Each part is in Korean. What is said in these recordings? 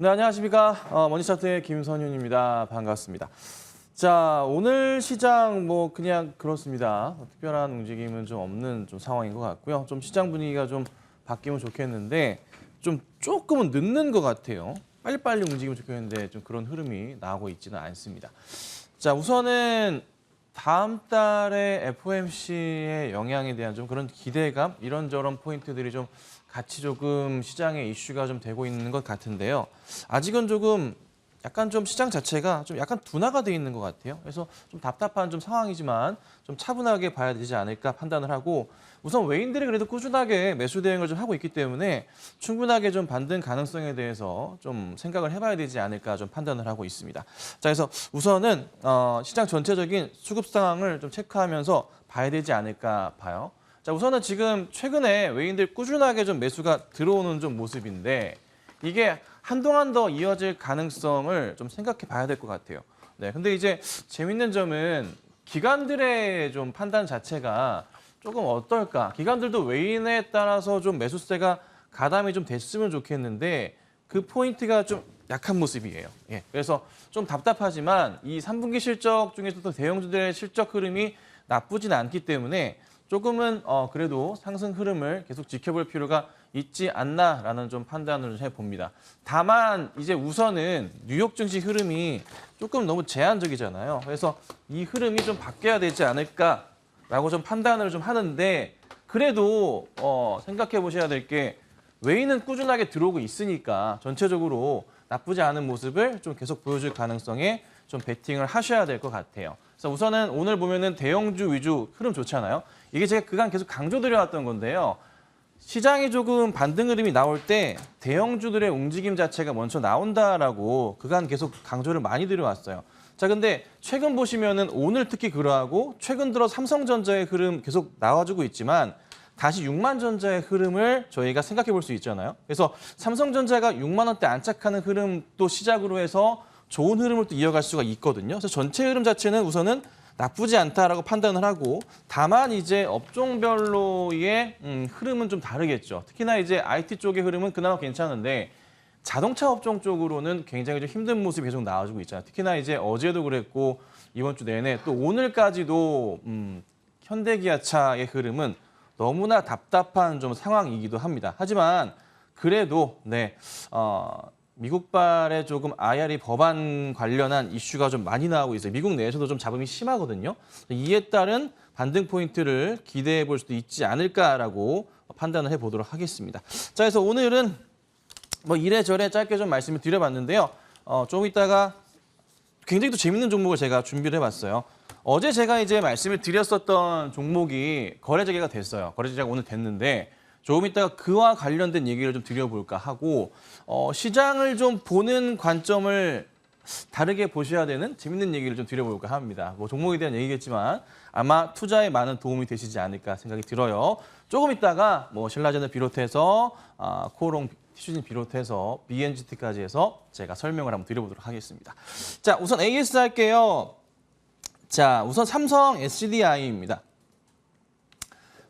네, 안녕하십니까. 머니차트의 김선윤입니다. 반갑습니다. 자, 오늘 시장 그냥 그렇습니다. 특별한 움직임은 좀 없는 상황인 것 같고요. 좀 시장 분위기가 좀 바뀌면 좋겠는데 조금은 늦는 것 같아요. 빨리빨리 움직이면 좋겠는데 좀 그런 흐름이 나오고 있지는 않습니다. 자, 우선은 다음 달에 FOMC의 영향에 대한 좀 그런 기대감, 이런저런 포인트들이 좀 같이 조금 시장의 이슈가 좀 되고 있는 것 같은데요. 아직은 약간 시장 자체가 약간 둔화가 돼 있는 것 같아요. 그래서 좀 답답한 상황이지만 좀 차분하게 봐야 되지 않을까 판단을 하고, 우선 외인들이 그래도 꾸준하게 매수 대응을 좀 하고 있기 때문에 충분하게 좀 반등 가능성에 대해서 좀 생각을 해봐야 되지 않을까 좀 판단을 하고 있습니다. 자, 그래서 우선은 시장 전체적인 수급 상황을 좀 체크하면서 봐야 되지 않을까 봐요. 자, 우선은 지금 최근에 외인들 꾸준하게 좀 매수가 들어오는 모습인데 이게 한동안 더 이어질 가능성을 좀 생각해 봐야 될 것 같아요. 네, 근데 이제 재밌는 점은 기관들의 판단 자체가 조금 어떨까? 기관들도 외인에 따라서 매수세가 가담이 됐으면 좋겠는데 그 포인트가 좀 약한 모습이에요. 예, 그래서 좀 답답하지만 이 3분기 실적 중에서도 대형주들의 실적 흐름이 나쁘진 않기 때문에 조금은 그래도 상승 흐름을 계속 지켜볼 필요가 있지 않나라는 판단을 해봅니다. 다만 이제 우선은 뉴욕 증시 흐름이 조금 너무 제한적이잖아요. 그래서 이 흐름이 바뀌어야 되지 않을까라고 판단을 하는데, 그래도 생각해 보셔야 될 게 외인은 꾸준하게 들어오고 있으니까 전체적으로 나쁘지 않은 모습을 계속 보여줄 가능성에 베팅을 하셔야 될 것 같아요. 그래서 우선은 오늘 보면은 대형주 위주 흐름 좋잖아요. 이게 제가 그간 계속 강조드려왔던 건데요. 시장이 조금 반등 흐름이 나올 때 대형주들의 움직임 자체가 먼저 나온다라고 그간 계속 강조를 많이 드려왔어요. 자, 근데 최근 보시면은 오늘 특히 그러하고 최근 들어 삼성전자의 흐름 계속 나와주고 있지만 다시 6만 전자의 흐름을 저희가 생각해 볼 수 있잖아요. 그래서 삼성전자가 6만 원대 안착하는 흐름도 시작으로 해서 좋은 흐름을 또 이어갈 수가 있거든요. 그래서 전체 흐름 자체는 우선은 나쁘지 않다라고 판단을 하고, 다만 이제 업종별로의 흐름은 다르겠죠. 특히나 이제 IT 쪽의 흐름은 그나마 괜찮은데 자동차 업종 쪽으로는 굉장히 힘든 모습이 계속 나와주고 있잖아요. 특히나 이제 어제도 그랬고 이번 주 내내 또 오늘까지도 현대기아차의 흐름은 너무나 답답한 상황이기도 합니다. 하지만 그래도 미국발의 IRA 법안 관련한 이슈가 많이 나오고 있어요. 미국 내에서도 잡음이 심하거든요. 이에 따른 반등 포인트를 기대해 볼 수도 있지 않을까라고 판단을 해보도록 하겠습니다. 자, 그래서 오늘은 이래저래 짧게 말씀을 드려봤는데요. 조금 이따가 굉장히 또 재밌는 종목을 제가 준비를 해봤어요. 어제 제가 이제 말씀을 드렸었던 종목이 거래 재개가 됐어요. 거래 재개가 오늘 됐는데 조금 이따가 그와 관련된 얘기를 드려볼까 하고, 시장을 보는 관점을 다르게 보셔야 되는 재밌는 얘기를 드려볼까 합니다. 종목에 대한 얘기겠지만 아마 투자에 많은 도움이 되시지 않을까 생각이 들어요. 조금 이따가 신라젠을 비롯해서 코오롱 티슈진 비롯해서 BNGT까지 해서 제가 설명을 한번 드려보도록 하겠습니다. 자, 우선 AS 할게요. 자, 우선 삼성 SDI입니다.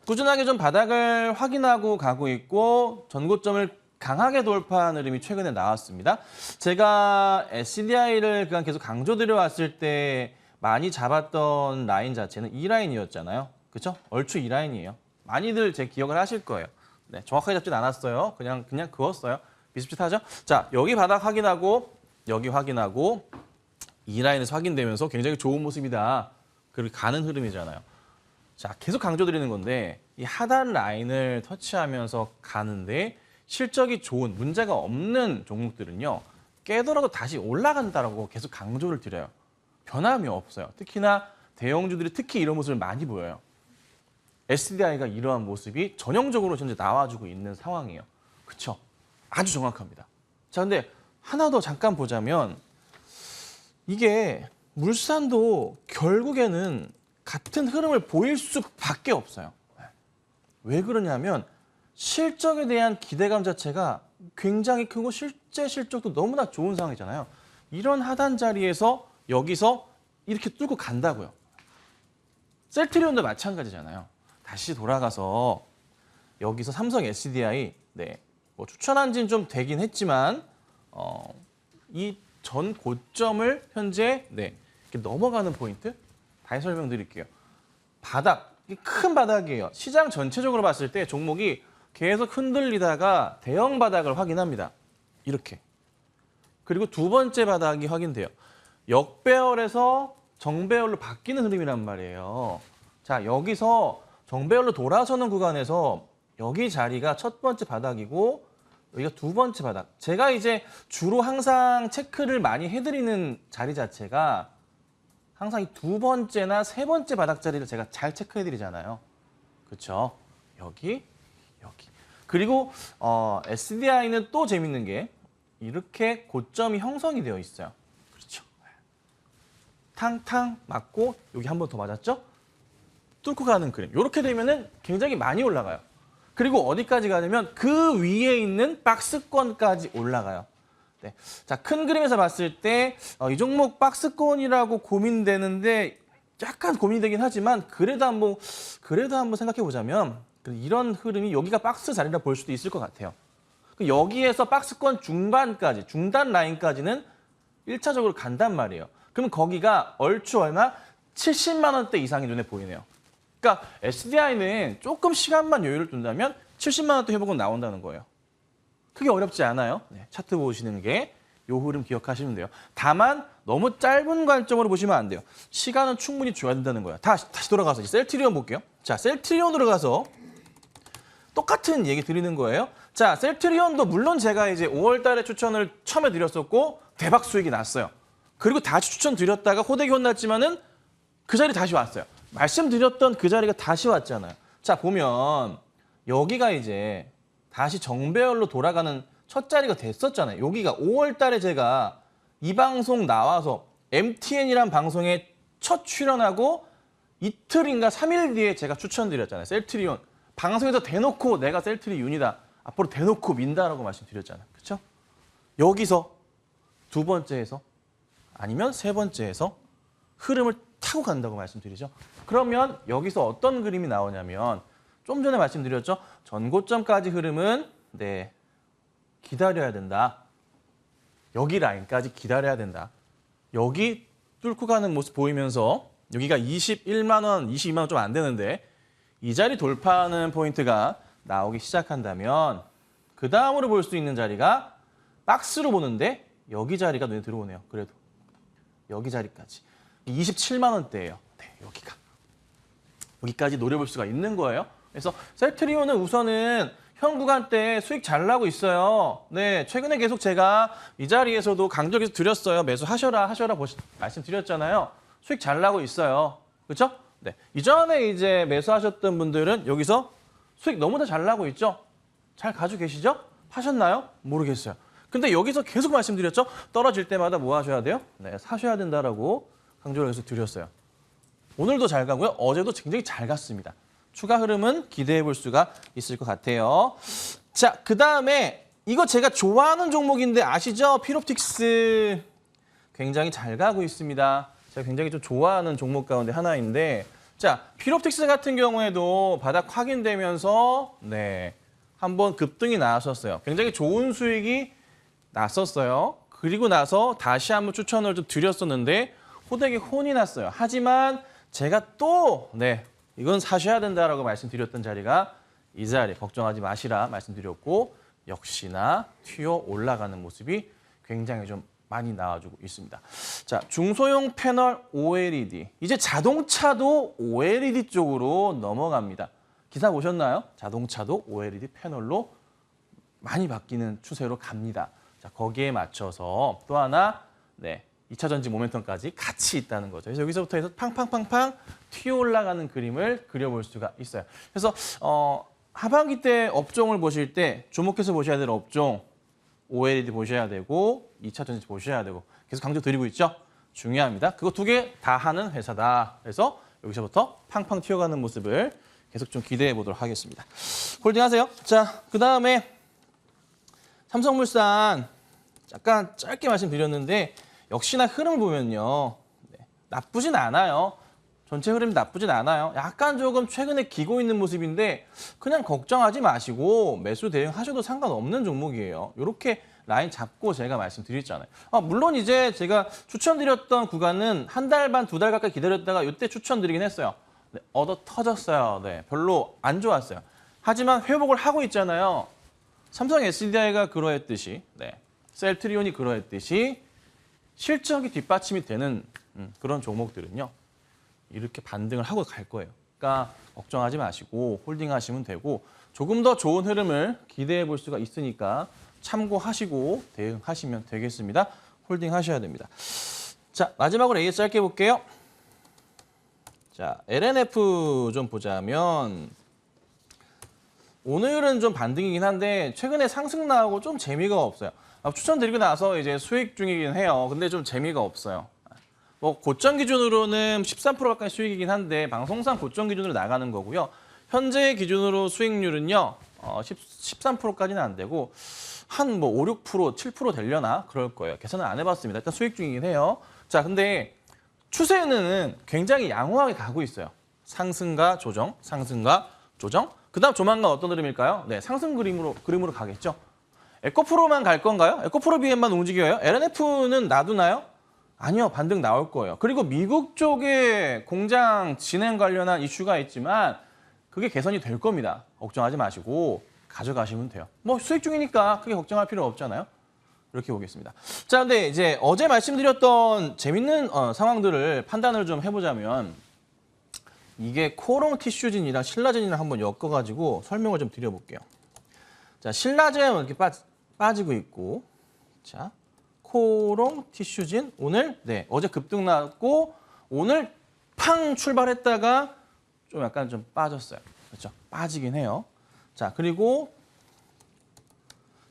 꾸준하게 바닥을 확인하고 가고 있고 전고점을 강하게 돌파한 흐름이 최근에 나왔습니다. 제가 SDI를 그간 계속 강조드려 왔을 때 많이 잡았던 라인 자체는 이 라인이었잖아요. 그렇죠? 얼추 이 라인이에요. 많이들 제 기억을 하실 거예요. 네, 정확하게 잡진 않았어요. 그냥 그었어요. 비슷비슷하죠? 자, 여기 바닥 확인하고 여기 확인하고 이 라인에서 확인되면서 굉장히 좋은 모습이다. 그렇게 가는 흐름이잖아요. 자, 계속 강조드리는 건데 이 하단 라인을 터치하면서 가는데 실적이 좋은, 문제가 없는 종목들은요. 깨더라도 다시 올라간다라고 계속 강조를 드려요. 변함이 없어요. 특히나 대형주들이 특히 이런 모습을 많이 보여요. SDI가 이러한 모습이 전형적으로 현재 나와주고 있는 상황이에요. 그렇죠? 아주 정확합니다. 자, 근데 하나 더 잠깐 보자면 이게 물산도 결국에는 같은 흐름을 보일 수밖에 없어요. 왜 그러냐면 실적에 대한 기대감 자체가 굉장히 크고 실제 실적도 너무나 좋은 상황이잖아요. 이런 하단 자리에서 여기서 이렇게 뚫고 간다고요. 셀트리온도 마찬가지잖아요. 다시 돌아가서 여기서 삼성 SDI 추천한 지는 좀 되긴 했지만 이 전 고점을 현재 이렇게 넘어가는 포인트 다시 설명드릴게요. 바닥, 큰 바닥이에요. 시장 전체적으로 봤을 때 종목이 계속 흔들리다가 대형 바닥을 확인합니다. 이렇게. 그리고 두 번째 바닥이 확인돼요. 역배열에서 정배열로 바뀌는 흐름이란 말이에요. 자, 여기서 정배열로 돌아서는 구간에서 여기 자리가 첫 번째 바닥이고 여기가 두 번째 바닥. 제가 이제 주로 항상 체크를 많이 해드리는 자리 자체가 항상 이 두 번째나 세 번째 바닥 자리를 제가 잘 체크해드리잖아요. 그렇죠? 여기, 여기. 그리고 SDI는 또 재밌는 게 이렇게 고점이 형성이 되어 있어요. 그렇죠? 탕탕 맞고 여기 한 번 더 맞았죠? 뚫고 가는 그림. 이렇게 되면은 굉장히 많이 올라가요. 그리고 어디까지 가냐면 그 위에 있는 박스권까지 올라가요. 네. 자, 큰 그림에서 봤을 때 이 종목 박스권이라고 고민되는데 약간 고민되긴 하지만 그래도 한번 생각해 보자면 이런 흐름이 여기가 박스 자리라 볼 수도 있을 것 같아요. 여기에서 박스권 중반까지, 중단 라인까지는 1차적으로 간단 말이에요. 그럼 거기가 얼추 얼마? 70만 원대 이상이 눈에 보이네요. 그러니까 SDI는 조금 시간만 여유를 둔다면 70만 원대 회복은 나온다는 거예요. 크게 어렵지 않아요. 네, 차트 보시는 게 요 흐름 기억하시면 돼요. 다만 너무 짧은 관점으로 보시면 안 돼요. 시간은 충분히 줘야 된다는 거예요. 다시 돌아가서 셀트리온 볼게요. 자, 셀트리온으로 가서 똑같은 얘기 드리는 거예요. 자, 셀트리온도 물론 제가 이제 5월 달에 추천을 처음에 드렸었고 대박 수익이 났어요. 그리고 다시 추천 드렸다가 호되게 혼났지만은 그 자리 다시 왔어요. 말씀드렸던 그 자리가 다시 왔잖아요. 자, 보면 여기가 이제 다시 정배열로 돌아가는 첫 자리가 됐었잖아요. 여기가 5월 달에 제가 이 방송 나와서 MTN이란 방송에 첫 출연하고 이틀인가 3일 뒤에 제가 추천드렸잖아요. 셀트리온. 방송에서 대놓고 내가 셀트리온이다. 앞으로 대놓고 민다라고 말씀드렸잖아요. 그렇죠? 여기서 두 번째에서 아니면 세 번째에서 흐름을 타고 간다고 말씀드리죠. 그러면 여기서 어떤 그림이 나오냐면 좀 전에 말씀드렸죠. 전고점까지 흐름은 기다려야 된다. 여기 라인까지 기다려야 된다. 여기 뚫고 가는 모습 보이면서 여기가 21만 원, 22만 원 좀 안 되는데 이 자리 돌파하는 포인트가 나오기 시작한다면 그 다음으로 볼 수 있는 자리가 박스로 보는데 여기 자리가 눈에 들어오네요. 그래도 여기 자리까지 27만 원대예요. 네, 여기까지 노려볼 수가 있는 거예요. 그래서 셀트리온은 우선은 현 구간 때 수익 잘 나고 있어요. 네, 최근에 계속 제가 이 자리에서도 강조해서 드렸어요. 매수하셔라 말씀드렸잖아요. 수익 잘 나고 있어요. 그렇죠? 네, 이전에 이제 매수하셨던 분들은 여기서 수익 너무나 잘 나고 있죠? 잘 가지고 계시죠? 하셨나요? 모르겠어요. 근데 여기서 계속 말씀드렸죠? 떨어질 때마다 뭐 하셔야 돼요? 네, 사셔야 된다라고 강조를 해서 드렸어요. 오늘도 잘 가고요. 어제도 굉장히 잘 갔습니다. 추가 흐름은 기대해 볼 수가 있을 것 같아요. 자, 그다음에 이거 제가 좋아하는 종목인데 아시죠? 피롭틱스 굉장히 잘 가고 있습니다. 제가 굉장히 좀 좋아하는 종목 가운데 하나인데 자, 피롭틱스 같은 경우에도 바닥 확인되면서 한번 급등이 나왔었어요. 굉장히 좋은 수익이 났었어요. 그리고 나서 다시 한번 추천을 좀 드렸었는데 호되게 혼이 났어요. 하지만 제가 또 이건 사셔야 된다라고 말씀드렸던 자리가 이 자리 걱정하지 마시라 말씀드렸고 역시나 튀어 올라가는 모습이 굉장히 좀 많이 나와주고 있습니다. 자, 중소형 패널 OLED. 이제 자동차도 OLED 쪽으로 넘어갑니다. 기사 보셨나요? 자동차도 OLED 패널로 많이 바뀌는 추세로 갑니다. 자, 거기에 맞춰서 또 하나 2차 전지 모멘텀까지 같이 있다는 거죠. 그래서 여기서부터 해서 팡팡팡팡 튀어 올라가는 그림을 그려볼 수가 있어요. 그래서 하반기 때 업종을 보실 때 주목해서 보셔야 될 업종 OLED 보셔야 되고 2차 전지 보셔야 되고 계속 강조드리고 있죠. 중요합니다. 그거 두 개 다 하는 회사다. 그래서 여기서부터 팡팡 튀어가는 모습을 계속 좀 기대해 보도록 하겠습니다. 홀딩하세요. 자, 그다음에 삼성물산 약간 짧게 말씀드렸는데 역시나 흐름을 보면요. 나쁘진 않아요. 전체 흐름이 나쁘진 않아요. 약간 조금 최근에 기고 있는 모습인데 그냥 걱정하지 마시고 매수 대응하셔도 상관없는 종목이에요. 이렇게 라인 잡고 제가 말씀드렸잖아요. 물론 이제 제가 추천드렸던 구간은 한 달 반, 두 달 가까이 기다렸다가 이때 추천드리긴 했어요. 네, 얻어 터졌어요. 네, 별로 안 좋았어요. 하지만 회복을 하고 있잖아요. 삼성 SDI가 그러했듯이, 네, 셀트리온이 그러했듯이 실적이 뒷받침이 되는 그런 종목들은요. 이렇게 반등을 하고 갈 거예요. 그러니까 걱정하지 마시고 홀딩하시면 되고 조금 더 좋은 흐름을 기대해 볼 수가 있으니까 참고하시고 대응하시면 되겠습니다. 홀딩하셔야 됩니다. 자, 마지막으로 AS 짧게 볼게요. 자, LNF 좀 보자면 오늘은 좀 반등이긴 한데 최근에 상승 나오고 좀 재미가 없어요. 추천드리고 나서 이제 수익 중이긴 해요. 근데 좀 재미가 없어요. 뭐 고점 기준으로는 13% 가까이 수익이긴 한데 방송상 고점 기준으로 나가는 거고요. 현재 기준으로 수익률은요. 13%까지는 안 되고 한 뭐 5, 6%, 7% 되려나 그럴 거예요. 계산은 안 해봤습니다. 일단 수익 중이긴 해요. 자, 근데 추세는 굉장히 양호하게 가고 있어요. 상승과 조정, 상승과 조정. 그다음 조만간 어떤 흐름일까요? 네, 상승 그림으로 가겠죠. 에코프로만 갈 건가요? 에코프로 BM만 움직여요? LNF는 놔두나요? 아니요, 반등 나올 거예요. 그리고 미국 쪽에 공장 진행 관련한 이슈가 있지만 그게 개선이 될 겁니다. 걱정하지 마시고 가져가시면 돼요. 뭐 수익 중이니까 크게 걱정할 필요 없잖아요. 이렇게 보겠습니다. 자, 근데 이제 어제 말씀드렸던 재밌는 상황들을 판단을 좀 해보자면 이게 코롱 티슈진이랑 신라젠이랑 한번 엮어가지고 설명을 좀 드려볼게요. 자, 신라젠은 이렇게 빠지고 있고, 자, 코롱 티슈진 오늘 네 어제 급등 나왔고 오늘 팡 출발했다가 좀 약간 좀 빠졌어요. 그렇죠? 빠지긴 해요. 자, 그리고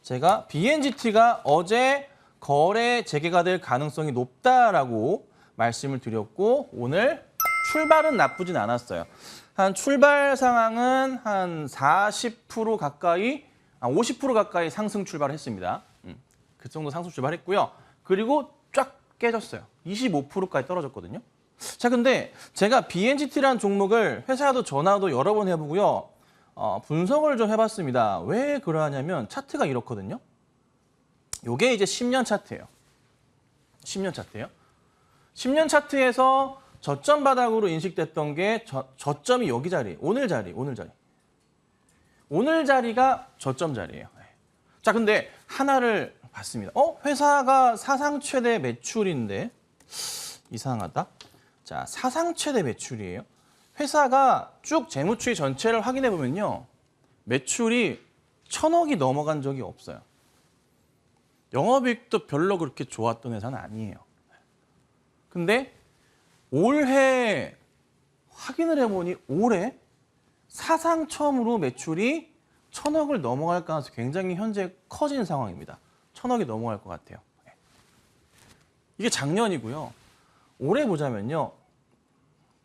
제가 BNGT가 어제 거래 재개가 될 가능성이 높다라고 말씀을 드렸고 오늘 출발은 나쁘진 않았어요. 한 출발 상황은 한 40% 가까이, 50% 가까이 상승 출발했습니다. 그 정도 상승 출발했고요. 그리고 쫙 깨졌어요. 25%까지 떨어졌거든요. 자, 근데 제가 BNGT라는 종목을 회사도 전화도 여러 번 해보고요. 분석을 좀 해봤습니다. 왜 그러냐면 차트가 이렇거든요. 요게 이제 10년 차트예요. 10년 차트예요. 10년 차트에서 저점 바닥으로 인식됐던 게 저점이 여기 자리, 오늘 자리가 저점 자리예요. 자, 근데 하나를 봤습니다. 회사가 사상 최대 매출인데 이상하다. 자, 사상 최대 매출이에요. 회사가 쭉 재무추이 전체를 확인해 보면요. 매출이 1,000억이 넘어간 적이 없어요. 영업이익도 별로 그렇게 좋았던 회사는 아니에요. 근데 올해 확인을 해보니 올해 사상 처음으로 매출이 1,000억을 넘어갈 가능성이 굉장히 현재 커진 상황입니다. 1,000억이 넘어갈 것 같아요. 이게 작년이고요. 올해 보자면요.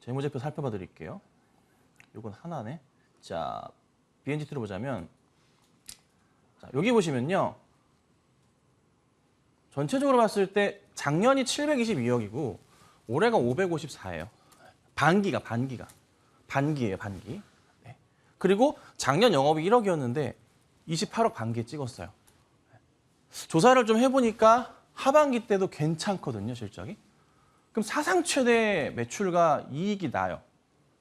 재무제표 살펴봐 드릴게요. 이건 하나네. 자, BNGT로 보자면 자, 여기 보시면요. 전체적으로 봤을 때 작년이 722억이고 올해가 554예요. 반기예요, 반기. 네. 그리고 작년 영업이 1억이었는데 28억 반기 찍었어요. 조사를 좀 해보니까 하반기 때도 괜찮거든요, 실적이. 그럼 사상 최대 매출과 이익이 나요.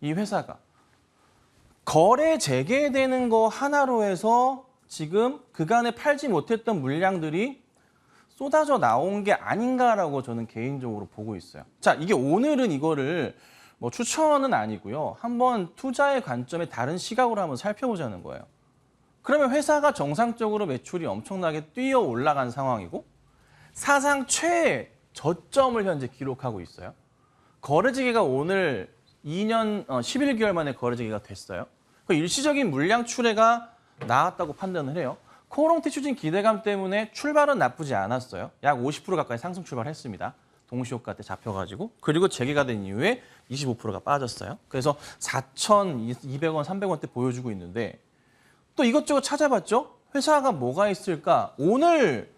이 회사가. 거래 재개되는 거 하나로 해서 지금 그간에 팔지 못했던 물량들이 쏟아져 나온 게 아닌가라고 저는 개인적으로 보고 있어요. 자, 이게 오늘은 이거를 뭐 추천은 아니고요. 한번 투자의 관점에 다른 시각으로 한번 살펴보자는 거예요. 그러면 회사가 정상적으로 매출이 엄청나게 뛰어 올라간 상황이고 사상 최 저점을 현재 기록하고 있어요. 거래재개가 오늘 2년 11개월 만에 거래재개가 됐어요. 그 일시적인 물량 출회가 나왔다고 판단을 해요. 코롱 티슈진 기대감 때문에 출발은 나쁘지 않았어요. 약 50% 가까이 상승 출발했습니다. 동시효과 때 잡혀가지고. 그리고 재개가 된 이후에 25%가 빠졌어요. 그래서 4,200원, 300원대 보여주고 있는데 또 이것저것 찾아봤죠? 회사가 뭐가 있을까? 오늘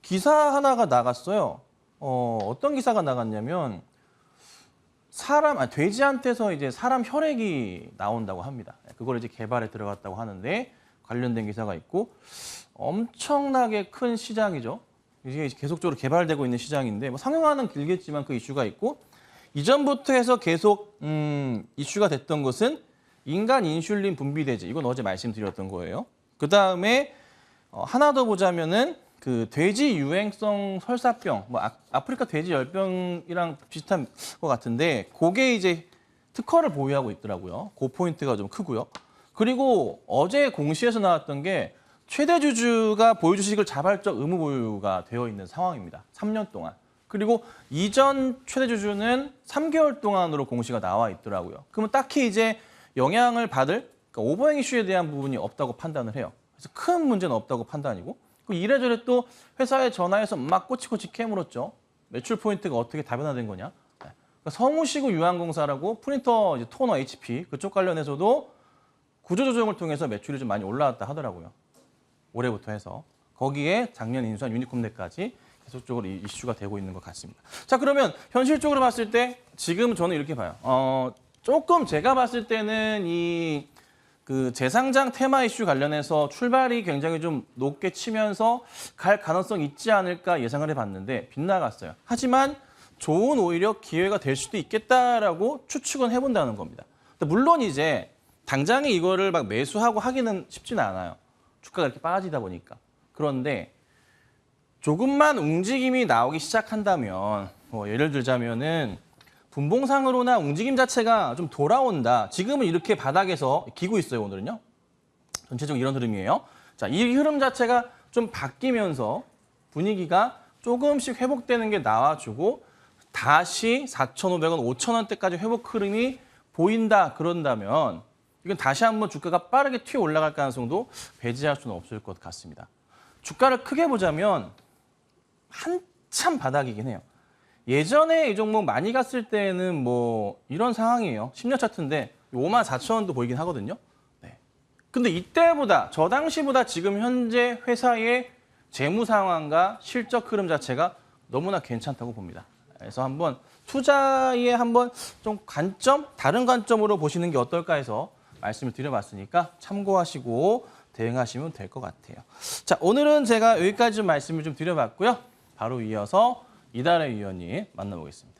기사 하나가 나갔어요. 어떤 기사가 나갔냐면 돼지한테서 이제 사람 혈액이 나온다고 합니다. 그걸 이제 개발에 들어갔다고 하는데 관련된 기사가 있고 엄청나게 큰 시장이죠. 이게 계속적으로 개발되고 있는 시장인데 뭐 상용화는 길겠지만 그 이슈가 있고 이전부터 해서 계속 이슈가 됐던 것은 인간 인슐린 분비대제. 이건 어제 말씀드렸던 거예요. 그다음에 하나 더 보자면은 그 돼지 유행성 설사병, 뭐 아프리카 돼지 열병이랑 비슷한 것 같은데 그게 이제 특허를 보유하고 있더라고요. 그 포인트가 좀 크고요. 그리고 어제 공시에서 나왔던 게 최대 주주가 보유 주식을 자발적 의무 보유가 되어 있는 상황입니다. 3년 동안. 그리고 이전 최대 주주는 3개월 동안으로 공시가 나와 있더라고요. 그러면 딱히 이제 영향을 받을 그러니까 오버행 이슈에 대한 부분이 없다고 판단을 해요. 그래서 큰 문제는 없다고 판단이고 이래저래 또 회사에 전화해서 막 꼬치꼬치 캐물었죠. 매출 포인트가 어떻게 다변화된 거냐. 그러니까 성우시구 유한공사라고 프린터 이제 토너 HP 그쪽 관련해서도 구조조정을 통해서 매출이 좀 많이 올라왔다 하더라고요. 올해부터 해서. 거기에 작년 인수한 유니콤넷까지 계속적으로 이슈가 되고 있는 것 같습니다. 자, 그러면 현실적으로 봤을 때 지금 저는 이렇게 봐요. 조금 제가 봤을 때는 이 그 재상장 테마 이슈 관련해서 출발이 굉장히 좀 높게 치면서 갈 가능성이 있지 않을까 예상을 해봤는데 빗나갔어요. 하지만 좋은 오히려 기회가 될 수도 있겠다라고 추측은 해본다는 겁니다. 물론 이제 당장에 이거를 막 매수하고 하기는 쉽지는 않아요. 주가가 이렇게 빠지다 보니까. 그런데 조금만 움직임이 나오기 시작한다면 뭐 예를 들자면은 분봉상으로나 움직임 자체가 좀 돌아온다. 지금은 이렇게 바닥에서 기고 있어요, 오늘은요. 전체적으로 이런 흐름이에요. 자, 이 흐름 자체가 좀 바뀌면서 분위기가 조금씩 회복되는 게 나와주고 다시 4,500원, 5,000원대까지 회복 흐름이 보인다 그런다면 이건 다시 한번 주가가 빠르게 튀어 올라갈 가능성도 배제할 수는 없을 것 같습니다. 주가를 크게 보자면 한참 바닥이긴 해요. 예전에 이 종목 많이 갔을 때는 뭐 이런 상황이에요. 10년 차트인데 54,000원도 보이긴 하거든요. 네. 근데 이때보다 저 당시보다 지금 현재 회사의 재무 상황과 실적 흐름 자체가 너무나 괜찮다고 봅니다. 그래서 한번 투자에 한번 좀 관점, 다른 관점으로 보시는 게 어떨까 해서 말씀을 드려봤으니까 참고하시고 대응하시면 될 것 같아요. 자, 오늘은 제가 여기까지 좀 말씀을 좀 드려봤고요. 바로 이어서 이달의 위원님 만나보겠습니다.